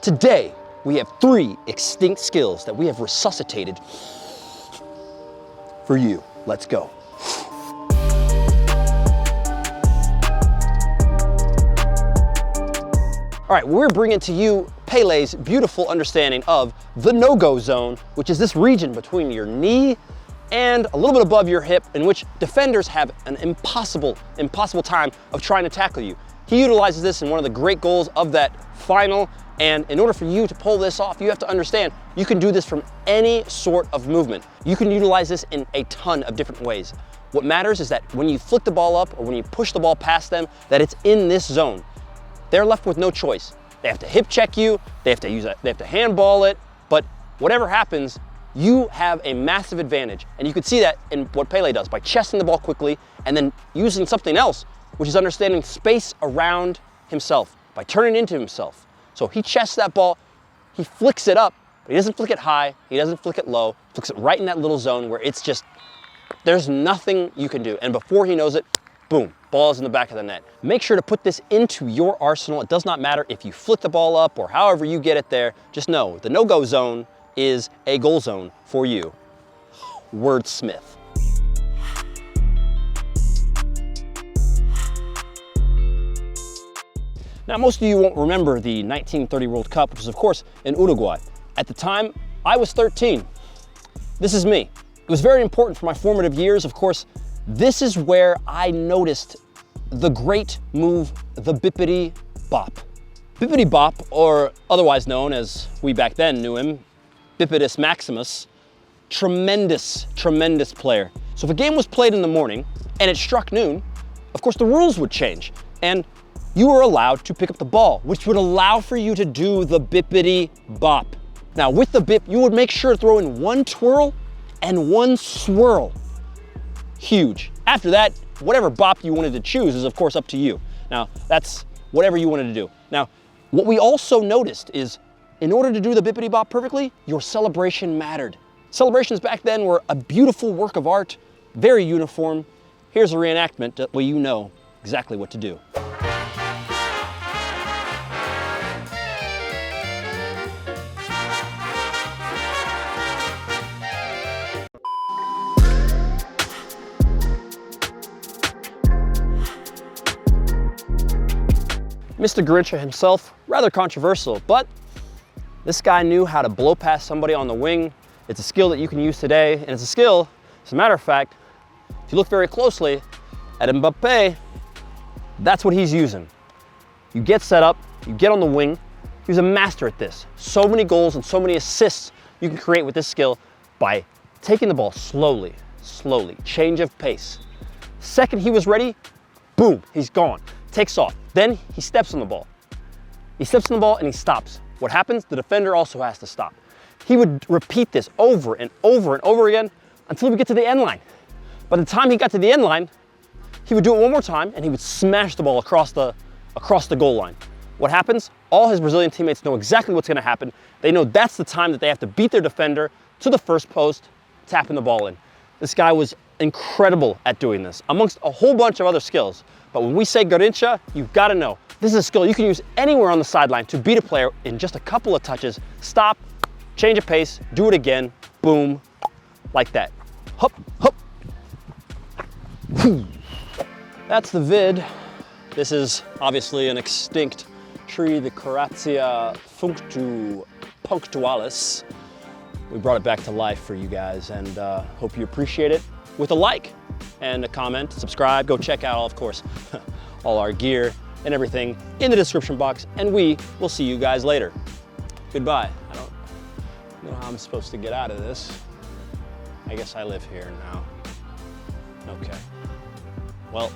Today, we have 3 extinct skills that we have resuscitated for you. Let's go. All right, we're bringing to you Pele's beautiful understanding of the no-go zone, which is this region between your knee and a little bit above your hip, in which defenders have an impossible time of trying to tackle you. He utilizes this in one of the great goals of that final, and in order for you to pull this off, you have to understand you can do this from any sort of movement. You can utilize this in a ton of different ways. What matters is that when you flick the ball up or when you push the ball past them, that it's in this zone. They're left with no choice. They have to hip check you, they have to handball it, but whatever happens, you have a massive advantage. And you can see that in what Pele does by chesting the ball quickly and then using something else, which is understanding space around himself by turning into himself. So he chests that ball, he flicks it up, but he doesn't flick it high, he doesn't flick it low, flicks it right in that little zone where it's just, there's nothing you can do. And before he knows it, boom, ball is in the back of the net. Make sure to put this into your arsenal. It does not matter if you flick the ball up or however you get it there. Just know the no-go zone is a goal zone for you. Wordsmith. Now, most of you won't remember the 1930 World Cup, which was of course in Uruguay. At the time, I was 13. This is me. It was very important for my formative years. Of course, this is where I noticed the great move, the Bippity Bop. Bippity Bop, or otherwise known as we back then knew him, Bippitus Maximus, tremendous player. So if a game was played in the morning and it struck noon, of course the rules would change and you were allowed to pick up the ball, which would allow for you to do the Bippity Bop. Now with the bip, you would make sure to throw in 1 twirl and 1 swirl. Huge. After that, whatever bop you wanted to choose is of course up to you. Now, that's whatever you wanted to do. Now, what we also noticed is in order to do the Bippity Bop perfectly, your celebration mattered. Celebrations back then were a beautiful work of art, very uniform. Here's a reenactment that way you know exactly what to do. Mr. Grincha himself, rather controversial, but this guy knew how to blow past somebody on the wing. It's a skill that you can use today, and it's a skill, as a matter of fact, if you look very closely at Mbappe, that's what he's using. You get set up, you get on the wing, he's a master at this. So many goals and so many assists you can create with this skill by taking the ball slowly, change of pace. Second he was ready, boom, he's gone, takes off. Then he steps on the ball. He steps on the ball and he stops. What happens? The defender also has to stop. He would repeat this over and over and over again until we get to the end line. By the time he got to the end line, he would do it one more time and he would smash the ball across the goal line. What happens? All his Brazilian teammates know exactly what's gonna happen. They know that's the time that they have to beat their defender to the first post, tapping the ball in. This guy was incredible at doing this, amongst a whole bunch of other skills. But when we say Garincha, you've got to know, this is a skill you can use anywhere on the sideline to beat a player in just a couple of touches. Stop, change of pace, do it again, boom, like that. Hup, hup. That's the vid. This is obviously an extinct tree, the Caratia punctualis. We brought it back to life for you guys and hope you appreciate it with a like and a comment, subscribe, go check out, of course, all our gear and everything in the description box, and we will see you guys later. Goodbye. I don't know how I'm supposed to get out of this. I guess I live here now. Okay. Well,